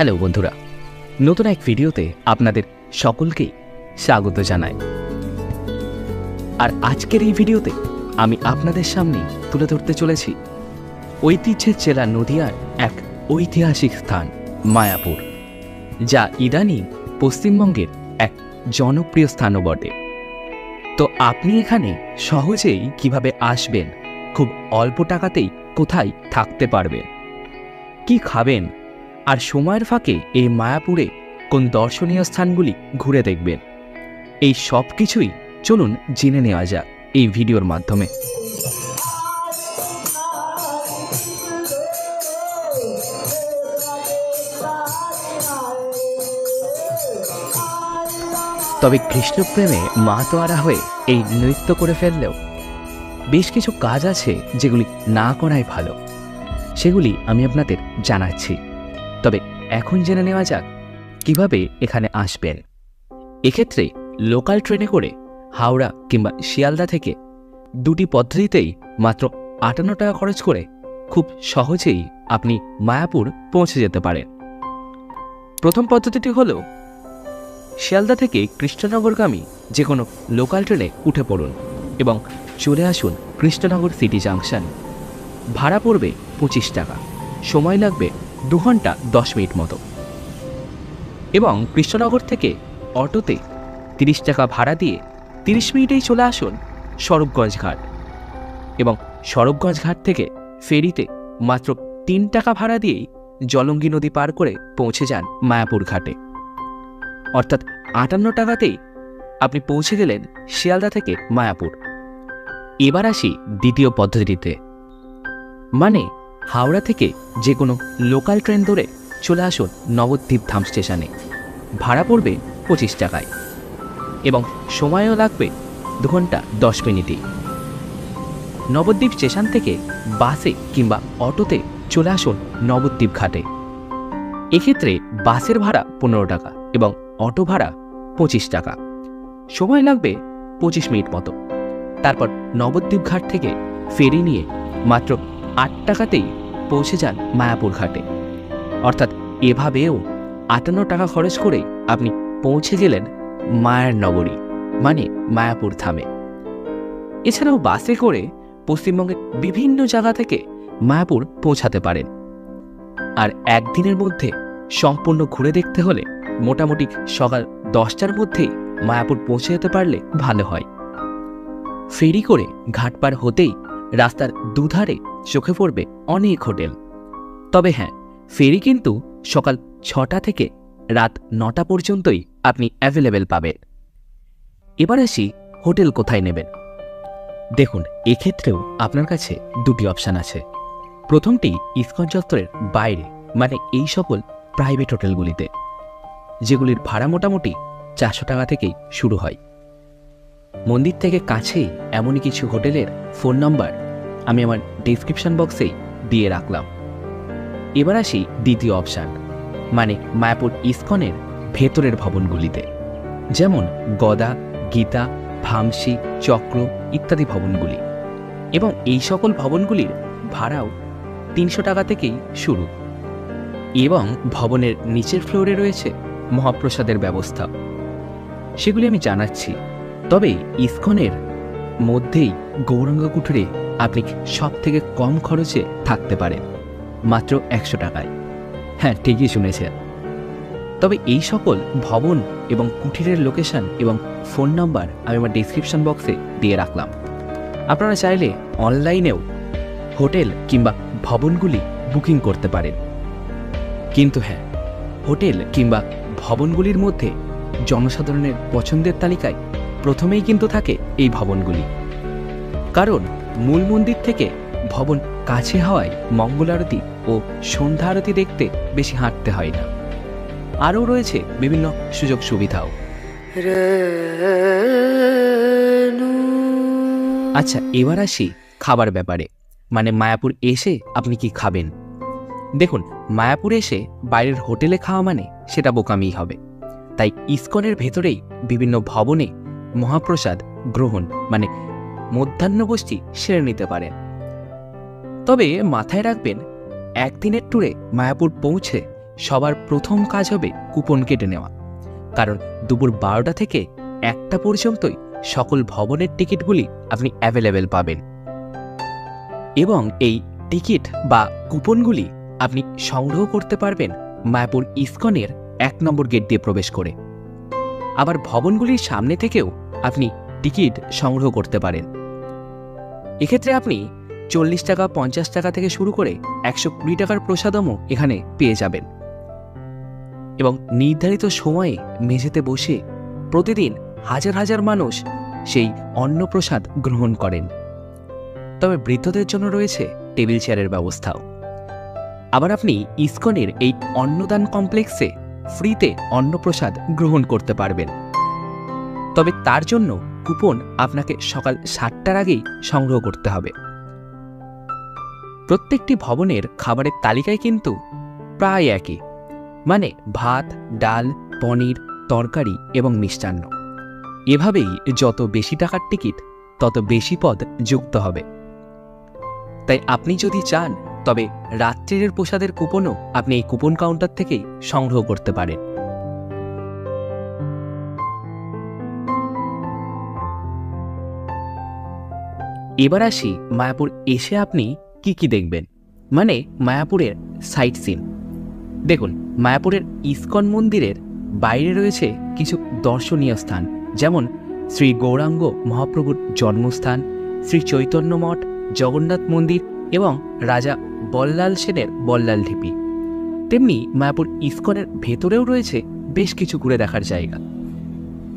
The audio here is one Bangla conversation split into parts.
হ্যালো বন্ধুরা, নতুন এক ভিডিওতে আপনাদের সকলকেই স্বাগত জানাই। আর আজকের এই ভিডিওতে আমি আপনাদের সামনে তুলে ধরতে চলেছি ঐতিহ্যের জেলা নদিয়ার এক ঐতিহাসিক স্থান মায়াপুর, যা ইদানিং পশ্চিমবঙ্গের এক জনপ্রিয় স্থানও বটে। তো আপনি এখানে সহজেই কিভাবে আসবেন, খুব অল্প টাকাতেই কোথায় থাকতে পারবেন, কি খাবেন, আর সময়ের ফাঁকে এই মায়াপুরে কোন দর্শনীয় স্থানগুলি ঘুরে দেখবেন, এই সব কিছুই চলুন জেনে নেওয়া যাক এই ভিডিওর মাধ্যমে। তবে কৃষ্ণপ্রেমে মাতোয়ারা হয়ে এই নৃত্য করে ফেললেও বেশ কিছু কাজ আছে যেগুলি না করাই ভালো, সেগুলি আমি আপনাদের জানাচ্ছি। তবে এখন জেনে নেওয়া যাক কিভাবে এখানে আসবেন। এক্ষেত্রে লোকাল ট্রেনে করে হাওড়া কিংবা শিয়ালদা থেকে দুটি পদ্ধতিতেই মাত্র 58 টাকা খরচ করে খুব সহজেই আপনি মায়াপুর পৌঁছে যেতে পারেন। প্রথম পদ্ধতিটি হল শিয়ালদা থেকে কৃষ্ণনগরগামী যে কোনো লোকাল ট্রেনে উঠে পড়ুন এবং চলে আসুন কৃষ্ণনগর সিটি জাংশন। ভাড়া পড়বে 25 টাকা, সময় লাগবে 2 ঘন্টা 10 মিনিট মতো। এবং কৃষ্ণনগর থেকে অটোতে 30 টাকা ভাড়া দিয়ে 30 মিনিটেই চলে আসুন স্বরূপগঞ্জ ঘাট। এবং স্বরূপগঞ্জ ঘাট থেকে ফেরিতে মাত্র 3 টাকা ভাড়া দিয়েই জলঙ্গি নদী পার করে পৌঁছে যান মায়াপুর ঘাটে। অর্থাৎ 58 টাকাতেই আপনি পৌঁছে গেলেন শিয়ালদা থেকে মায়াপুর। এবার আসি দ্বিতীয় পদ্ধতিতে, মানে হাওড়া থেকে যে কোনো লোকাল ট্রেন ধরে চলে আসুন নবদ্বীপ ধাম স্টেশনে। ভাড়া পড়বে 25 টাকায় এবং সময়ও লাগবে 2 ঘন্টা 10 মিনিটই। নবদ্বীপ স্টেশন থেকে বাসে কিংবা অটোতে চলে আসুন নবদ্বীপ ঘাটে। এক্ষেত্রে বাসের ভাড়া 15 টাকা এবং অটো ভাড়া 25 টাকা, সময় লাগবে 25 মিনিট মতো। তারপর নবদ্বীপ ঘাট থেকে ফেরি নিয়ে মাত্র 8 টাকাতেই পৌঁছে যান মায়াপুর ঘাটে। অর্থাৎ এভাবেও 58 টাকা খরচ করে আপনি পৌঁছে গেলেন মায়ার নগরী, মানে মায়াপুর ধামে। এছাড়াও বাসে করে পশ্চিমবঙ্গের বিভিন্ন জায়গা থেকে মায়াপুর পৌঁছাতে পারেন। আর একদিনের মধ্যে সম্পূর্ণ ঘুরে দেখতে হলে মোটামুটি সকাল 10টার মধ্যেই মায়াপুর পৌঁছে যেতে পারলে ভালো হয়। ফেরি করে ঘাট পার হতেই রাস্তার দুধারে চোখে পড়বে অনেক হোটেল। তবে হ্যাঁ, ফেরি কিন্তু সকাল 6টা থেকে রাত 9টা পর্যন্তই আপনি অ্যাভেলেবেল পাবেন। এবার আসি হোটেল কোথায় নেবেন। দেখুন, এক্ষেত্রেও আপনার কাছে দুটি অপশান আছে। প্রথমটি ইসকন চত্বরের বাইরে, মানে এই সকল প্রাইভেট হোটেলগুলিতে, যেগুলির ভাড়া মোটামুটি 400 টাকা থেকেই শুরু হয়। মন্দির থেকে কাছেই এমনই কিছু হোটেলের ফোন নাম্বার আমি আমার ডেসক্রিপশন বক্সেই দিয়ে রাখলাম। এবার আসি দ্বিতীয় অপশান, মানে মায়াপুর ইসকনের ভেতরের ভবনগুলিতে, যেমন গদা, গীতা, ভামসি, চক্র ইত্যাদি ভবনগুলি। এবং এই সকল ভবনগুলির ভাড়াও 300 টাকা থেকেই শুরু। এবং ভবনের নিচের ফ্লোরে রয়েছে মহাপ্রসাদের ব্যবস্থা, সেগুলি আমি জানাচ্ছি। তবে ইসকনের মধ্যেই গৌরাঙ্গ কুঠুরে আপনি সব থেকে কম খরচে থাকতে পারেন, মাত্র 100 টাকায়। হ্যাঁ, ঠিকই শুনেছেন। তবে এই সকল ভবন এবং কুঠিরের লোকেশন এবং ফোন নাম্বার আমি আমার ডেসক্রিপশন বক্সে দিয়ে রাখলাম। আপনারা চাইলে অনলাইনেও হোটেল কিংবা ভবনগুলি বুকিং করতে পারেন। কিন্তু হ্যাঁ, হোটেল কিংবা ভবনগুলির মধ্যে জনসাধারণের পছন্দের তালিকায় প্রথমেই কিন্তু থাকে এই ভবনগুলি। কারণ মূল মন্দির থেকে ভবন কাছে হওয়ায় মঙ্গল আরতি ও সন্ধ্যা আরতি দেখতে বেশি হাঁটতে হয় না। আরও রয়েছে বিভিন্ন সুযোগ সুবিধাও। আচ্ছা, এবার আসি খাবার ব্যাপারে, মানে মায়াপুর এসে আপনি কি খাবেন। দেখুন, মায়াপুরে এসে বাইরের হোটেলে খাওয়া মানে সেটা বোকামিই হবে। তাই ইসকনের ভেতরেই বিভিন্ন ভবনে মহাপ্রসাদ গ্রহণ, মানে মধ্যাহ্নভোজটি সেরে নিতে পারেন। তবে মাথায় রাখবেন, একদিনের ট্যুরে মায়াপুর পৌঁছে সবার প্রথম কাজ হবে কুপন কেটে নেওয়া, কারণ দুপুর 12টা থেকে 1টা পর্যন্তই সকল ভবনের টিকিটগুলি আপনি অ্যাভেলেবেল পাবেন। এবং এই টিকিট বা কুপনগুলি আপনি সংগ্রহ করতে পারবেন মায়াপুর ইসকনের 1 নম্বর গেট দিয়ে প্রবেশ করে। আবার ভবনগুলির সামনে থেকেও আপনি টিকিট সংগ্রহ করতে পারেন। এক্ষেত্রে আপনি 40 টাকা, 50 টাকা থেকে শুরু করে 120 টাকার প্রসাদমও এখানে পেয়ে যাবেন। এবং নির্ধারিত সময়ে মেঝেতে বসে প্রতিদিন হাজার হাজার মানুষ সেই অন্নপ্রসাদ গ্রহণ করেন। তবে বৃদ্ধদের জন্য রয়েছে টেবিল চেয়ারের ব্যবস্থাও। আবার আপনি ইসকনের এই অন্নদান কমপ্লেক্সে ফ্রিতে অন্নপ্রসাদ গ্রহণ করতে পারবেন। তবে তার জন্য কুপন আপনাকে সকাল 7টার আগেই সংগ্রহ করতে হবে। প্রত্যেকটি ভবনের খাবারের তালিকায় কিন্তু প্রায় একই, মানে ভাত, ডাল, পনির, তরকারি এবং মিষ্টান্ন। এভাবেই যত বেশি টাকার টিকিট তত বেশি পদ যুক্ত হবে। তাই আপনি যদি চান তবে রাত্রির প্রসাদের কুপনও আপনি এই কুপন কাউন্টার থেকেই সংগ্রহ করতে পারেন। এবার আসি মায়াপুর এসে আপনি কি কি দেখবেন, মানে মায়াপুরের সাইট সিন। দেখুন, মায়াপুরের ইসকন মন্দিরের বাইরে রয়েছে কিছু দর্শনীয় স্থান, যেমন শ্রী গৌরাঙ্গ মহাপ্রভুর জন্মস্থান, শ্রী চৈতন্য মঠ, জগন্নাথ মন্দির এবং রাজা বল্লাল সেনের বল্লাল ঢিপি। তেমনি মায়াপুর ইসকনের ভেতরেও রয়েছে বেশ কিছু ঘুরে দেখার জায়গা।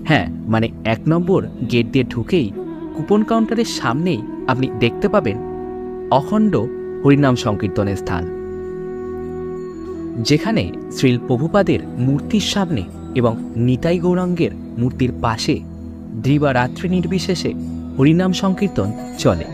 হ্যাঁ, মানে 1 নম্বর গেট দিয়ে ঢুকেই কুপন কাউন্টারের সামনেই আপনি দেখতে পাবেন অখণ্ড হরিনাম সংকীর্তনের স্থান, যেখানে শ্রীল প্রভুপাদের মূর্তির সামনে এবং নিতাই গৌরাঙ্গের মূর্তির পাশে দিবারাত্রি নির্বিশেষে হরিনাম সংকীর্তন চলে।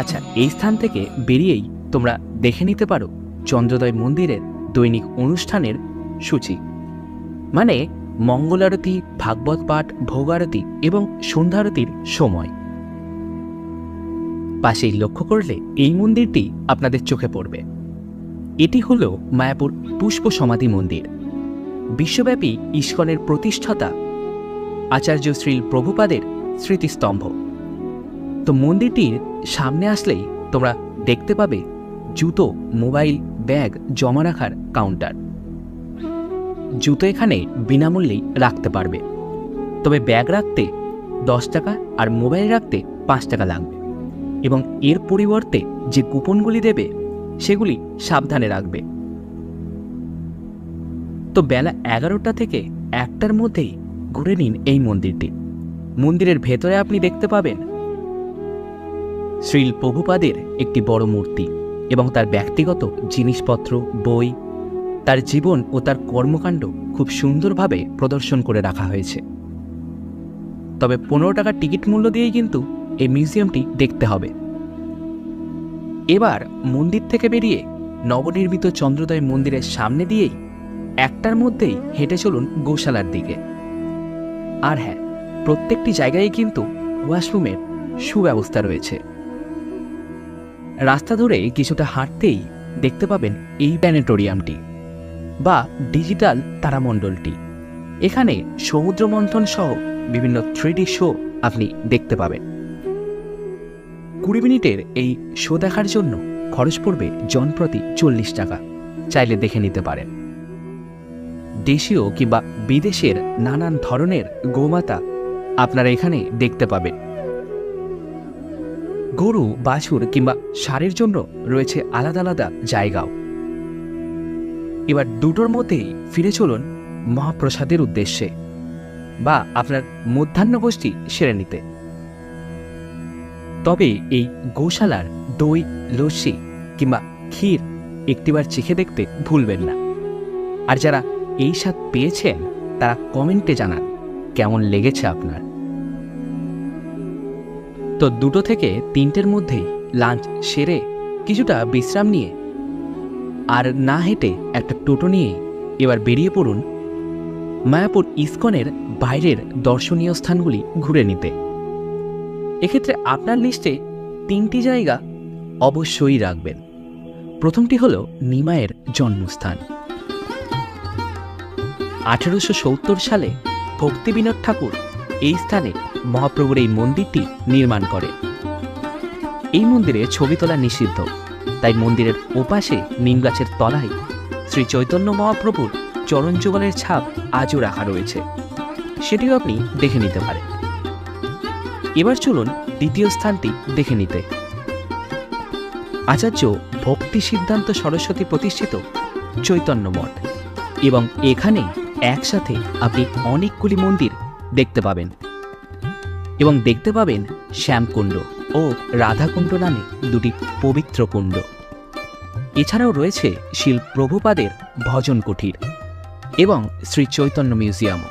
আচ্ছা, এই স্থান থেকে বেরিয়েই তোমরা দেখে নিতে পারো চন্দ্রোদয় মন্দিরের দৈনিক অনুষ্ঠানের সূচি, মানে মঙ্গলারতি, ভাগবত পাঠ, ভোগারতি এবং সন্ধ্যারতির সময়। পাশেই লক্ষ্য করলে এই মন্দিরটি আপনাদের চোখে পড়বে। এটি হল মায়াপুর পুষ্প সমাধি মন্দির, বিশ্বব্যাপী ইসকনের প্রতিষ্ঠাতা আচার্য শ্রীল প্রভুপাদের স্মৃতিস্তম্ভ। তো মন্দিরটির সামনে আসলেই তোমরা দেখতে পাবে জুতো, মোবাইল, ব্যাগ জমা রাখার কাউন্টার। জুতো এখানে বিনামূল্যেই রাখতে পারবে, তবে ব্যাগ রাখতে 10 টাকা আর মোবাইল রাখতে 5 টাকা লাগবে। এবং এর পরিবর্তে যে কুপনগুলি দেবে সেগুলি সাবধানে রাখবে। তো বেলা 11টা থেকে 1টার মধ্যেই ঘুরে নিন এই মন্দিরটি। মন্দিরের ভেতরে আপনি দেখতে পাবেন শ্রীল প্রভুপাদের একটি বড় মূর্তি এবং তার ব্যক্তিগত জিনিসপত্র, বই, তার জীবন ও তার কর্মকাণ্ড খুব সুন্দরভাবে প্রদর্শন করে রাখা হয়েছে। তবে 15 টাকার টিকিট মূল্য দিয়েই কিন্তু এই মিউজিয়ামটি দেখতে হবে। এবার মন্দির থেকে বেরিয়ে নবনির্মিত চন্দ্রোদয় মন্দিরের সামনে দিয়েই 1টার মধ্যেই হেঁটে চলুন গোশালার দিকে। আর হ্যাঁ, প্রত্যেকটি জায়গায় কিন্তু ওয়াশরুমের সুব্যবস্থা রয়েছে। রাস্তা ধরে কিছুটা হাঁটতেই দেখতে পাবেন এই প্ল্যানেটোরিয়ামটি বা ডিজিটাল তারামণ্ডলটি। এখানে সমুদ্র মন্থন সহ বিভিন্ন 3D শো আপনি দেখতে পাবেন। 20 মিনিটের এই শো দেখার জন্য খরচ পড়বে জনপ্রতি 40 টাকা। চাইলে দেখে নিতে পারেন। দেশীয় কিংবা বিদেশের নানান ধরনের গোমাতা আপনারা এখানে দেখতে পাবেন। গরু, বাছুর কিংবা ষাঁড়ের জন্য রয়েছে আলাদা আলাদা জায়গাও। এবার দুটোর মধ্যেই ফিরে চলুন মহাপ্রসাদের উদ্দেশ্যে বা আপনার মধ্যাহ্নভোজটি সেরে নিতে। তবে এই গোশালার দই, লস্যি কিংবা ক্ষীর একটিবার চেখে দেখতে ভুলবেন না। আর যারা এই স্বাদ পেয়েছেন তারা কমেন্টে জানান কেমন লেগেছে আপনার। তো 2টো থেকে 3টের মধ্যেই লাঞ্চ সেরে কিছুটা বিশ্রাম নিয়ে আর না হেঁটে একটা টোটো নিয়ে এবার বেরিয়ে পড়ুন মায়াপুর ইসকনের বাইরের দর্শনীয় স্থানগুলি ঘুরে নিতে। এক্ষেত্রে আপনার লিস্টে 3টি জায়গা অবশ্যই রাখবেন। প্রথমটি হল নিমাইয়ের জন্মস্থান। 1870 সালে ভক্তিবিনোদ ঠাকুর এই স্থানে মহাপ্রভুর এই মন্দিরটি নির্মাণ করে। এই মন্দিরে ছবি তোলা নিষিদ্ধ, তাই মন্দিরের ওপাশে নিম গাছের তলায় শ্রী চৈতন্য মহাপ্রভুর চরণ যুগলের ছাপ আজও রাখা রয়েছে, সেটিও আপনি দেখে নিতে পারেন। এবার চলুন দ্বিতীয় স্থানটি দেখে নিতে। আচার্য ভক্তি সিদ্ধান্ত সরস্বতী প্রতিষ্ঠিত চৈতন্য মঠ, এবং এখানে একসাথে আপনি অনেকগুলি মন্দির দেখতে পাবেন, এবং দেখতে পাবেন শ্যামকুণ্ড ও রাধাকুণ্ড নামে দুটি পবিত্র কুণ্ড। এছাড়াও রয়েছে শিল প্রভুপাদের ভজন কুঠির এবং শ্রী চৈতন্য মিউজিয়াম।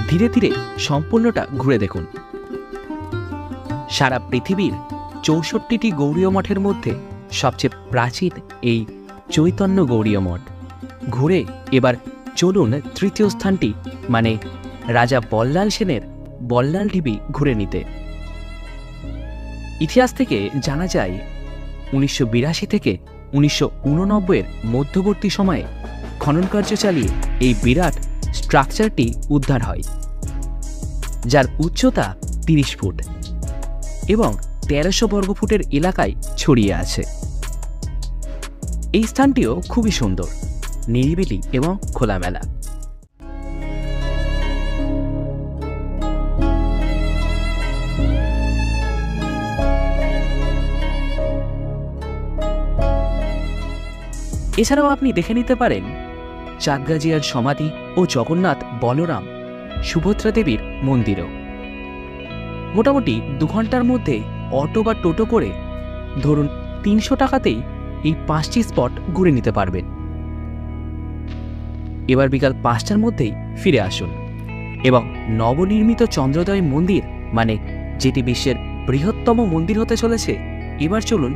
ধীরে ধীরে সম্পূর্ণটা ঘুরে দেখুন। সারা পৃথিবীর 64টি গৌড়ীয় মঠের মধ্যে সবচেয়ে প্রাচীন এই চৈতন্য গৌড়ীয় মঠ ঘুরে এবার চলুন তৃতীয় স্থানটি, মানে রাজা বল্লাল সেনের বল্লাল ঢিবি ঘুরে নিতে। ইতিহাস থেকে জানা যায় 1982 থেকে 1989 এর মধ্যবর্তী সময়ে খনন কার্য চালিয়ে এই বিরাট স্ট্রাকচারটি উদ্ধার হয়, যার উচ্চতা 30 ফুট এবং 1300 বর্গফুটের এলাকায় ছড়িয়ে আছে। এই স্থানটিও খুবই সুন্দর, নিরিবিলি এবং খোলামেলা। এছাড়াও আপনি দেখে নিতে পারেন চাঁদগাজিয়ার সমাধি ও জগন্নাথ, বলরাম, সুভদ্রা দেবীর মন্দিরও। মোটামুটি 2 ঘন্টার মধ্যে অটো বা টোটো করে ধরুন 300 টাকাতেই এই 5টি স্পট ঘুরে নিতে পারবেন। এবার বিকাল 5টার মধ্যেই ফিরে আসুন এবং নবনির্মিত চন্দ্রোদয় মন্দির, মানে যেটি বিশ্বের বৃহত্তম মন্দির হতে চলেছে, এবার চলুন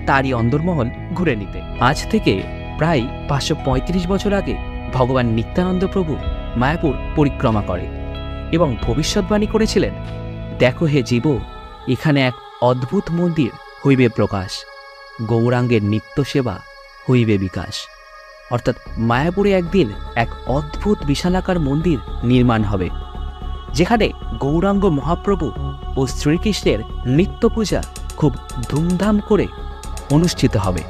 তারই অন্দরমহল ঘুরে নিতে। আজ থেকে প্রায় 535 বছর আগে ভগবান নিত্যানন্দ প্রভু মায়াপুর পরিক্রমা করে এবং ভবিষ্যৎবাণী করেছিলেন, দেখো হে জীব, এখানে এক অদ্ভুত মন্দির হইবে প্রকাশ, গৌরাঙ্গের নিত্য সেবা হইবে বিকাশ। অর্থাৎ মায়াপুরে একদিন এক অদ্ভুত বিশালাকার মন্দির নির্মাণ হবে, যেখানে গৌরাঙ্গ মহাপ্রভু ও শ্রীকৃষ্ণের নিত্য পূজা খুব ধুমধাম করে অনুষ্ঠিত হবে।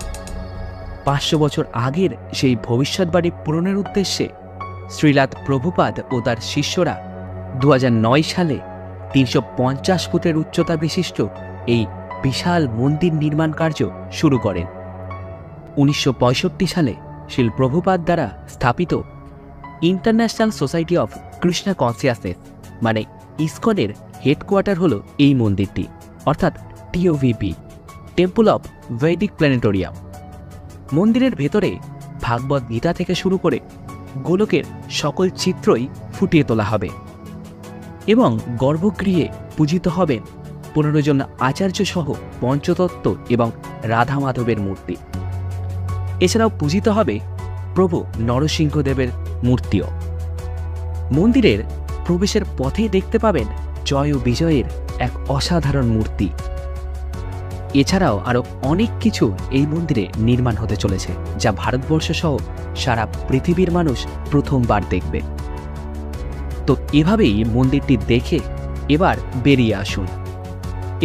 500 বছর আগের সেই ভবিষ্যৎবাণী পূরণের উদ্দেশ্যে শ্রীলাদ প্রভুপাদ ও তার শিষ্যরা 2009 সালে 350 ফুটের উচ্চতা বিশিষ্ট এই বিশাল মন্দির নির্মাণ কার্য শুরু করেন। 1965 সালে শিল প্রভুপাদ দ্বারা স্থাপিত international society of Krishna consciousness, মানে ইসকনের হেডকোয়ার্টার হল এই মন্দিরটি, অর্থাৎ টিওভিপি, টেম্পল অফ বৈদিক প্ল্যানেটোরিয়াম। মন্দিরের ভেতরে ভাগবত গীতা থেকে শুরু করে গোলকের সকল চিত্রই ফুটিয়ে তোলা হবে এবং গর্ভগৃহে পূজিত হবেন 15 জন আচার্য সহ পঞ্চতত্ত্ব এবং রাধা মাধবের মূর্তি। এছাড়াও পূজিত হবে প্রভু নরসিংহদেবের মূর্তিও। মন্দিরের প্রবেশের পথে দেখতে পাবেন জয় ও বিজয়ের এক অসাধারণ মূর্তি। এছাড়াও আরও অনেক কিছু এই মন্দিরে নির্মাণ হতে চলেছে, যা ভারতবর্ষ সহ সারা পৃথিবীর মানুষ প্রথমবার দেখবে। তো এভাবেই মন্দিরটি দেখে এবার বেরিয়ে আসুন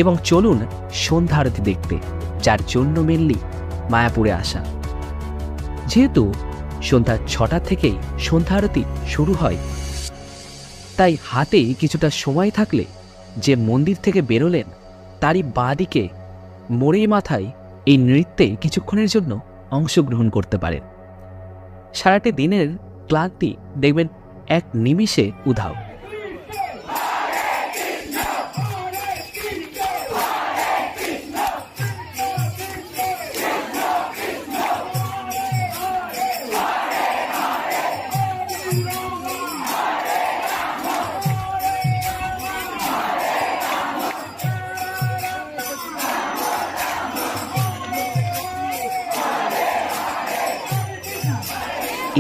এবং চলুন সন্ধ্যা আরতি দেখতে, যার জন্য মেনলি মায়াপুরে আসা। যেহেতু সন্ধ্যা 6টা থেকেই সন্ধ্যা আরতি শুরু হয়, তাই হাতে কিছুটা সময় থাকলে যে মন্দির থেকে বেরোলেন তারই বাঁদিকে মোড়ের মাথায় এই নৃত্যে কিছুক্ষণের জন্য অংশগ্রহণ করতে পারেন। সারাটি দিনের ক্লান্তি দেখবেন এক নিমিষে উধাও।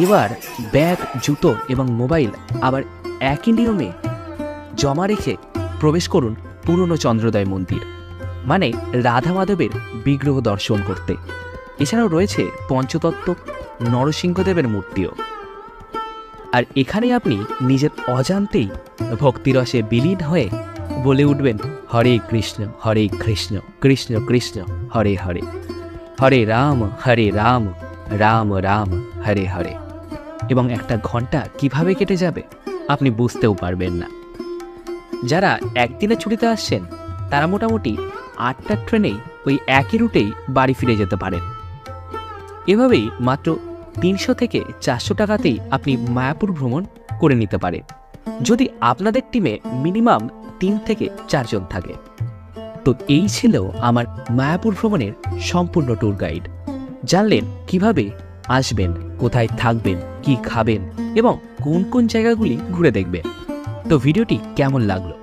এবার ব্যাগ, জুতো এবং মোবাইল আবার একই নিয়মে জমা রেখে প্রবেশ করুন পুরনো চন্দ্রোদয় মন্দির, মানে রাধা মাধবের বিগ্রহ দর্শন করতে। এছাড়াও রয়েছে পঞ্চতত্ত্ব নরসিংহদেবের মূর্তিও। আর এখানে আপনি নিজের অজান্তেই ভক্তিরসে বিলীন হয়ে বলে উঠবেন হরে কৃষ্ণ কৃষ্ণ কৃষ্ণ হরে হরে, হরে রাম রাম রাম হরে হরে। এবং একটা ঘন্টা কিভাবে কেটে যাবে আপনি বুঝতেও পারবেন না। যারা একদিনে ছুটিতে আসছেন তারা মোটামুটি 8টার ট্রেনেই ওই একই রুটেই বাড়ি ফিরে যেতে পারেন। এভাবেই মাত্র 300 থেকে 400 টাকাতেই আপনি মায়াপুর ভ্রমণ করে নিতে পারেন, যদি আপনাদের টিমে মিনিমাম 3 থেকে 4 জন থাকে। তো এই ছিল আমার মায়াপুর ভ্রমণের সম্পূর্ণ ট্যুর গাইড। জানলেন কিভাবে আসবেন, কোথায় থাকবেন, কি খাবেন এবং কোন কোন জায়গাগুলি ঘুরে দেখবেন। তো ভিডিওটি কেমন লাগলো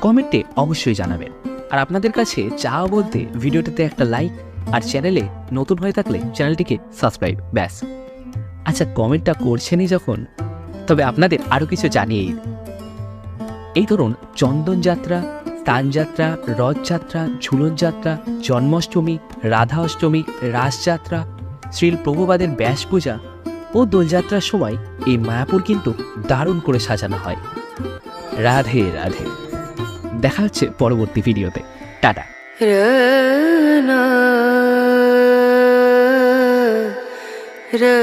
কমেন্টে অবশ্যই জানাবেন। আর আপনাদের কাছে চাওয়া বলতে ভিডিওটিতে একটা লাইক, আর চ্যানেলে নতুন হয়ে থাকলে চ্যানেলটিকে সাবস্ক্রাইব, ব্যাস। আচ্ছা, কমেন্টটা করছেনই যখন, তবে আপনাদের আরও কিছু জানিয়ে এই ধরুন চন্দন যাত্রা, স্থানযাত্রা, রথযাত্রা, ঝুলন যাত্রা, জন্মাষ্টমী, রাধা অষ্টমী, রাসযাত্রা, শ্রীল প্রভুপাদের ব্যাস পূজা ও দোলযাত্রার সময় এই মায়াপুর কিন্তু দারুণ করে সাজানো হয়। রাধে রাধে। দেখা হচ্ছে পরবর্তী ভিডিওতে। টাটা। রা